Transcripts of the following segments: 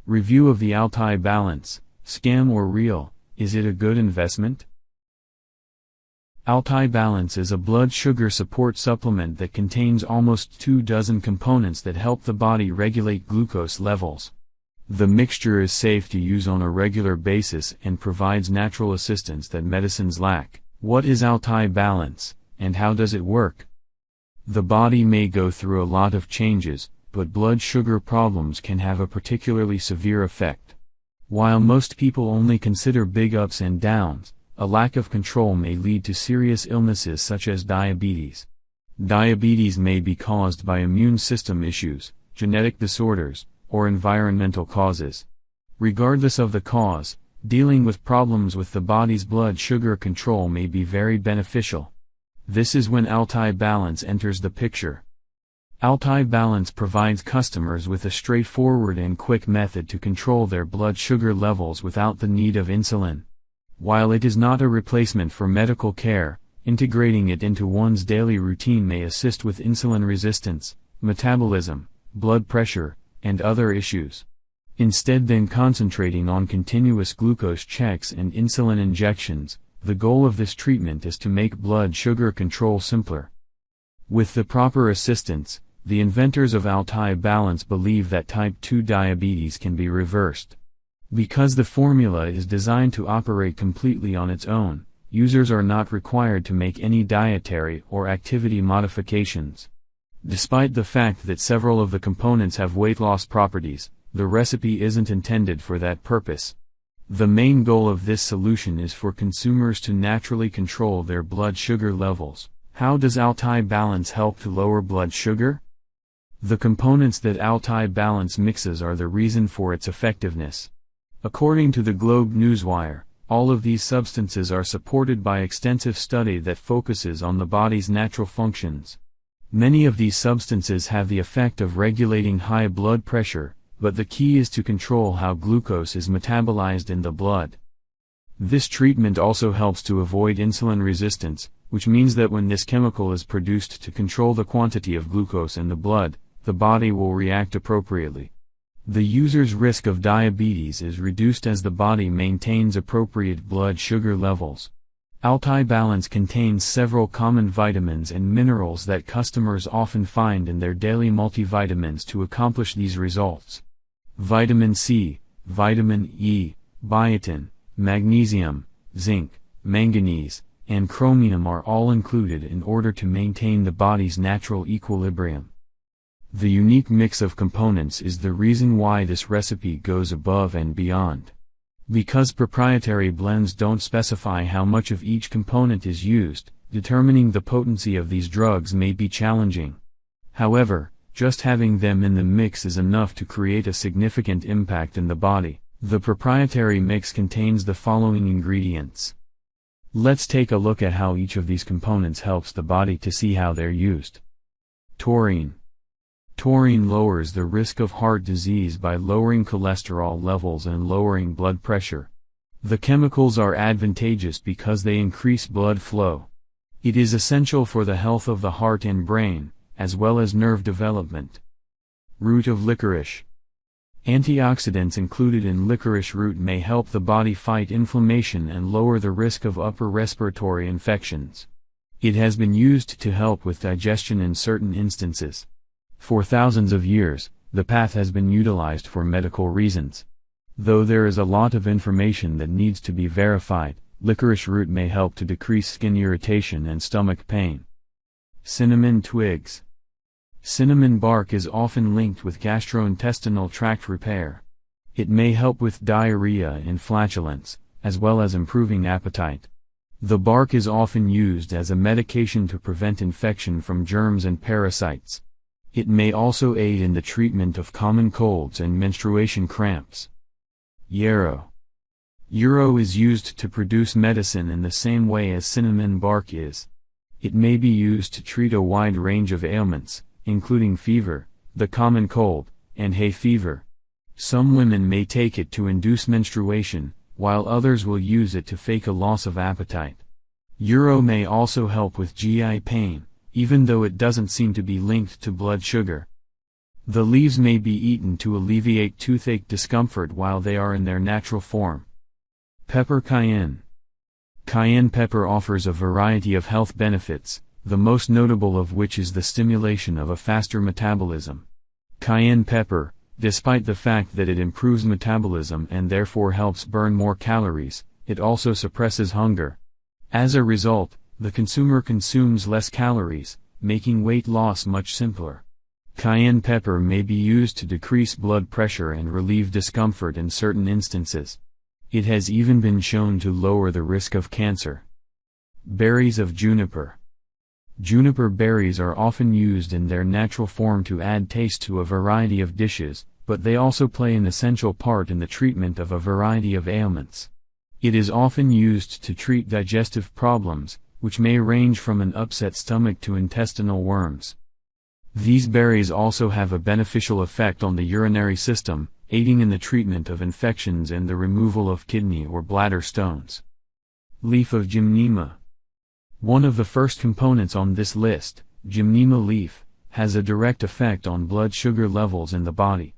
Review of the Altai Balance, scam or real, is it a good investment? Altai Balance is a blood sugar support supplement that contains almost 24 components that help the body regulate glucose levels. The mixture is safe to use on a regular basis and provides natural assistance that medicines lack. What is Altai Balance, and how does it work? The body may go through a lot of changes, but blood sugar problems can have a particularly severe effect. While most people only consider big ups and downs, a lack of control may lead to serious illnesses such as diabetes. Diabetes may be caused by immune system issues, genetic disorders, or environmental causes. Regardless of the cause, dealing with problems with the body's blood sugar control may be very beneficial. This is when Altai Balance enters the picture. Altai Balance provides customers with a straightforward and quick method to control their blood sugar levels without the need of insulin. While it is not a replacement for medical care, integrating it into one's daily routine may assist with insulin resistance, metabolism, blood pressure, and other issues. Instead than concentrating on continuous glucose checks and insulin injections, the goal of this treatment is to make blood sugar control simpler. With the proper assistance, the inventors of Altai Balance believe that type 2 diabetes can be reversed. Because the formula is designed to operate completely on its own, users are not required to make any dietary or activity modifications. Despite the fact that several of the components have weight loss properties, the recipe isn't intended for that purpose. The main goal of this solution is for consumers to naturally control their blood sugar levels. How does Altai Balance help to lower blood sugar? The components that Altai Balance mixes are the reason for its effectiveness. According to the Globe Newswire, all of these substances are supported by extensive study that focuses on the body's natural functions. Many of these substances have the effect of regulating high blood pressure, but the key is to control how glucose is metabolized in the blood. This treatment also helps to avoid insulin resistance, which means that when this chemical is produced to control the quantity of glucose in the blood, the body will react appropriately. The user's risk of diabetes is reduced as the body maintains appropriate blood sugar levels. Altai Balance contains several common vitamins and minerals that customers often find in their daily multivitamins to accomplish these results. Vitamin C, vitamin E, biotin, magnesium, zinc, manganese, and chromium are all included in order to maintain the body's natural equilibrium. The unique mix of components is the reason why this recipe goes above and beyond. Because proprietary blends don't specify how much of each component is used, determining the potency of these drugs may be challenging. However, just having them in the mix is enough to create a significant impact in the body. The proprietary mix contains the following ingredients. Let's take a look at how each of these components helps the body to see how they're used. Taurine. Taurine lowers the risk of heart disease by lowering cholesterol levels and lowering blood pressure. The chemicals are advantageous because they increase blood flow. It is essential for the health of the heart and brain, as well as nerve development. Root of licorice. Antioxidants included in licorice root may help the body fight inflammation and lower the risk of upper respiratory infections. It has been used to help with digestion in certain instances. For thousands of years, the path has been utilized for medical reasons. Though there is a lot of information that needs to be verified, licorice root may help to decrease skin irritation and stomach pain. Cinnamon twigs. Cinnamon bark is often linked with gastrointestinal tract repair. It may help with diarrhea and flatulence, as well as improving appetite. The bark is often used as a medication to prevent infection from germs and parasites. It may also aid in the treatment of common colds and menstruation cramps. Yarrow. Yarrow is used to produce medicine in the same way as cinnamon bark is. It may be used to treat a wide range of ailments, including fever, the common cold, and hay fever. Some women may take it to induce menstruation, while others will use it to fake a loss of appetite. Yarrow may also help with GI pain, even though it doesn't seem to be linked to blood sugar. The leaves may be eaten to alleviate toothache discomfort while they are in their natural form. Pepper cayenne. Cayenne pepper offers a variety of health benefits, the most notable of which is the stimulation of a faster metabolism. Cayenne pepper, despite the fact that it improves metabolism and therefore helps burn more calories, it also suppresses hunger. As a result, the consumer consumes less calories, making weight loss much simpler. Cayenne pepper may be used to decrease blood pressure and relieve discomfort in certain instances. It has even been shown to lower the risk of cancer. Berries of juniper. Juniper berries are often used in their natural form to add taste to a variety of dishes, but they also play an essential part in the treatment of a variety of ailments. It is often used to treat digestive problems, which may range from an upset stomach to intestinal worms. These berries also have a beneficial effect on the urinary system, aiding in the treatment of infections and the removal of kidney or bladder stones. Leaf of gymnema. One of the first components on this list, gymnema leaf, has a direct effect on blood sugar levels in the body.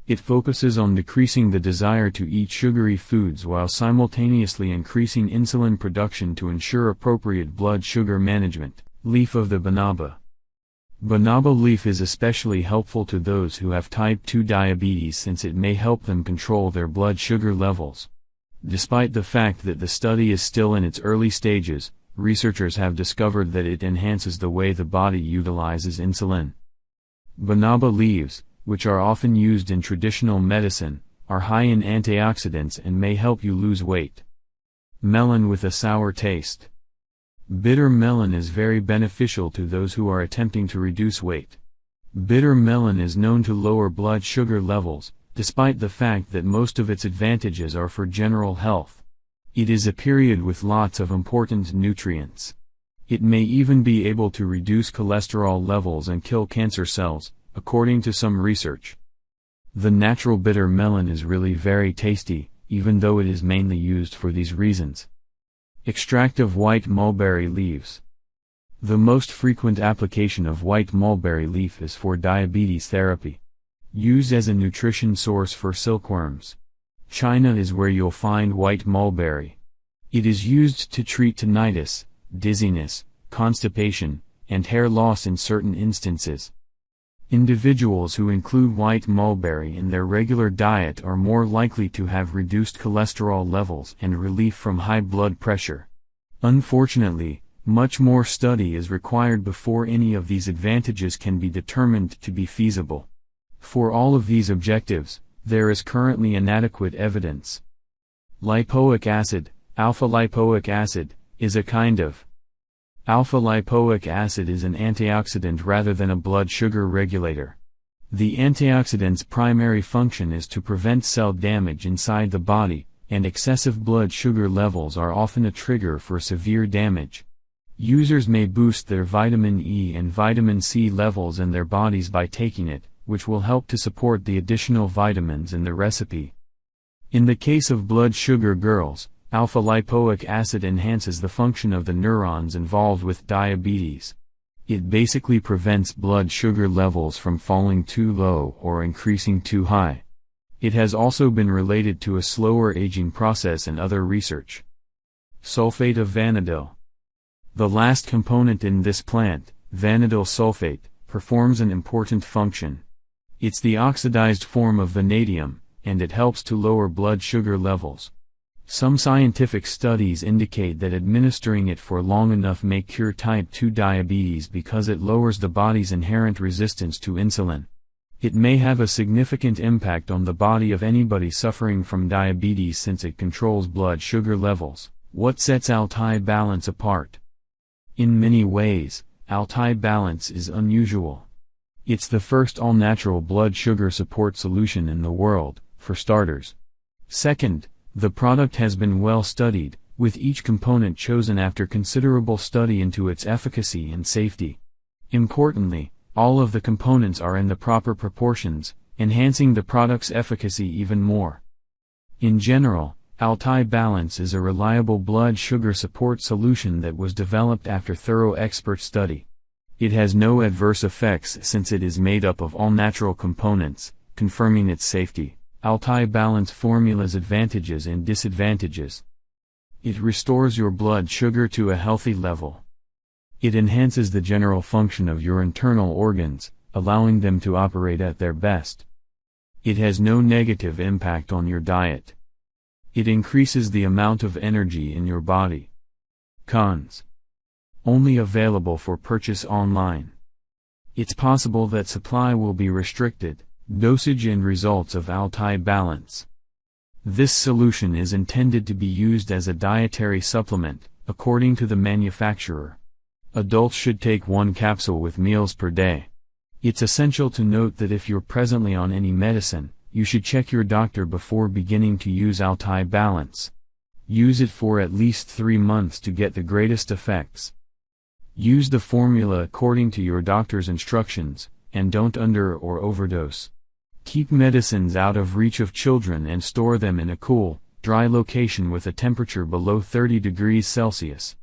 It focuses on decreasing the desire to eat sugary foods while simultaneously increasing insulin production to ensure appropriate blood sugar management. Leaf of the banaba. Banaba leaf is especially helpful to those who have type 2 diabetes since it may help them control their blood sugar levels. Despite the fact that the study is still in its early stages, researchers have discovered that it enhances the way the body utilizes insulin. Banaba leaves, which are often used in traditional medicine, are high in antioxidants and may help you lose weight. Melon with a sour taste. Bitter melon is very beneficial to those who are attempting to reduce weight. Bitter melon is known to lower blood sugar levels, despite the fact that most of its advantages are for general health. It is a period with lots of important nutrients. It may even be able to reduce cholesterol levels and kill cancer cells, according to some research. The natural bitter melon is really very tasty, even though it is mainly used for these reasons. Extract of white mulberry leaves. The most frequent application of white mulberry leaf is for diabetes therapy. Used as a nutrition source for silkworms. China is where you'll find white mulberry. It is used to treat tinnitus, dizziness, constipation, and hair loss in certain instances. Individuals who include white mulberry in their regular diet are more likely to have reduced cholesterol levels and relief from high blood pressure. Unfortunately, much more study is required before any of these advantages can be determined to be feasible. For all of these objectives, there is currently inadequate evidence. Lipoic acid, alpha-lipoic acid, is a kind of alpha-lipoic acid is an antioxidant rather than a blood sugar regulator. The antioxidant's primary function is to prevent cell damage inside the body, and excessive blood sugar levels are often a trigger for severe damage. Users may boost their vitamin E and vitamin C levels in their bodies by taking it, which will help to support the additional vitamins in the recipe. In the case of blood sugar girls, alpha-lipoic acid enhances the function of the neurons involved with diabetes. It basically prevents blood sugar levels from falling too low or increasing too high. It has also been related to a slower aging process in other research. Sulfate of vanadil. The last component in this plant, vanadil sulfate, performs an important function. It's the oxidized form of vanadium, and it helps to lower blood sugar levels. Some scientific studies indicate that administering it for long enough may cure type 2 diabetes because it lowers the body's inherent resistance to insulin. It may have a significant impact on the body of anybody suffering from diabetes since it controls blood sugar levels. What sets Altai Balance apart? In many ways, Altai Balance is unusual. It's the first all-natural blood sugar support solution in the world, for starters. Second, the product has been well studied, with each component chosen after considerable study into its efficacy and safety. Importantly, all of the components are in the proper proportions, enhancing the product's efficacy even more. In general, Altai Balance is a reliable blood sugar support solution that was developed after thorough expert study. It has no adverse effects since it is made up of all natural components, confirming its safety. Altai Balance Formula's advantages and disadvantages. It restores your blood sugar to a healthy level. It enhances the general function of your internal organs, allowing them to operate at their best. It has no negative impact on your diet. It increases the amount of energy in your body. Cons. Only available for purchase online. It's possible that supply will be restricted. Dosage and results of Altai Balance. This solution is intended to be used as a dietary supplement, according to the manufacturer. Adults should take 1 capsule with meals per day. It's essential to note that if you're presently on any medicine, you should check your doctor before beginning to use Altai Balance. Use it for at least 3 months to get the greatest effects. Use the formula according to your doctor's instructions, and don't under or overdose. Keep medicines out of reach of children and store them in a cool, dry location with a temperature below 30 degrees Celsius.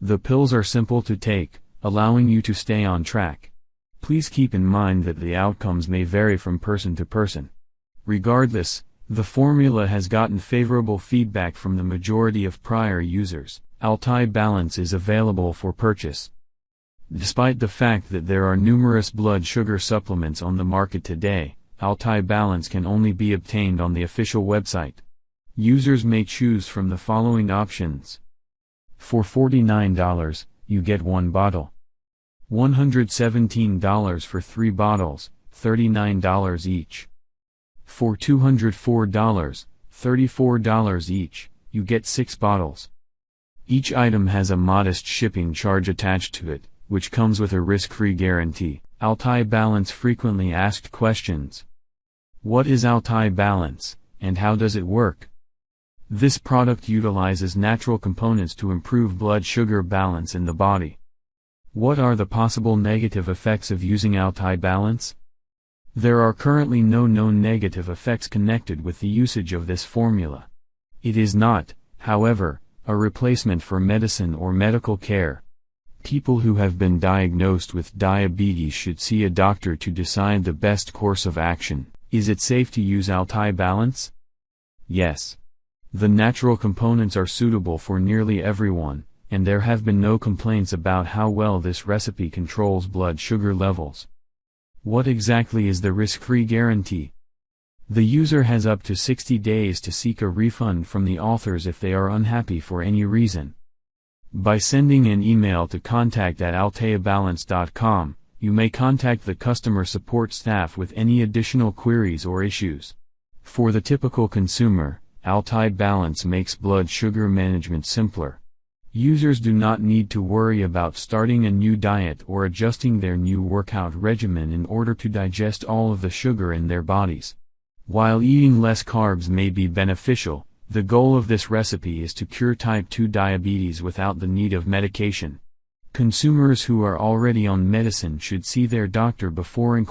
The pills are simple to take, allowing you to stay on track. Please keep in mind that the outcomes may vary from person to person. Regardless, the formula has gotten favorable feedback from the majority of prior users. Altai Balance is available for purchase. Despite the fact that there are numerous blood sugar supplements on the market today, Altai Balance can only be obtained on the official website. Users may choose from the following options. For $49, you get 1 bottle. $117 for 3 bottles, $39 each. For $204, $34 each, you get 6 bottles. Each item has a modest shipping charge attached to it, which comes with a risk-free guarantee. Altai Balance frequently asked questions. What is Altai Balance, and how does it work? This product utilizes natural components to improve blood sugar balance in the body. What are the possible negative effects of using Altai Balance? There are currently no known negative effects connected with the usage of this formula. It is not, however, a replacement for medicine or medical care. People who have been diagnosed with diabetes should see a doctor to decide the best course of action. Is it safe to use Altai Balance? Yes. The natural components are suitable for nearly everyone, and there have been no complaints about how well this recipe controls blood sugar levels. What exactly is the risk-free guarantee? The user has up to 60 days to seek a refund from the authors if they are unhappy for any reason. By sending an email to contact@altaibalance.com, you may contact the customer support staff with any additional queries or issues. For the typical consumer, Altai Balance makes blood sugar management simpler. Users do not need to worry about starting a new diet or adjusting their new workout regimen in order to digest all of the sugar in their bodies. While eating less carbs may be beneficial, the goal of this recipe is to cure type 2 diabetes without the need of medication. Consumers who are already on medicine should see their doctor before incorporating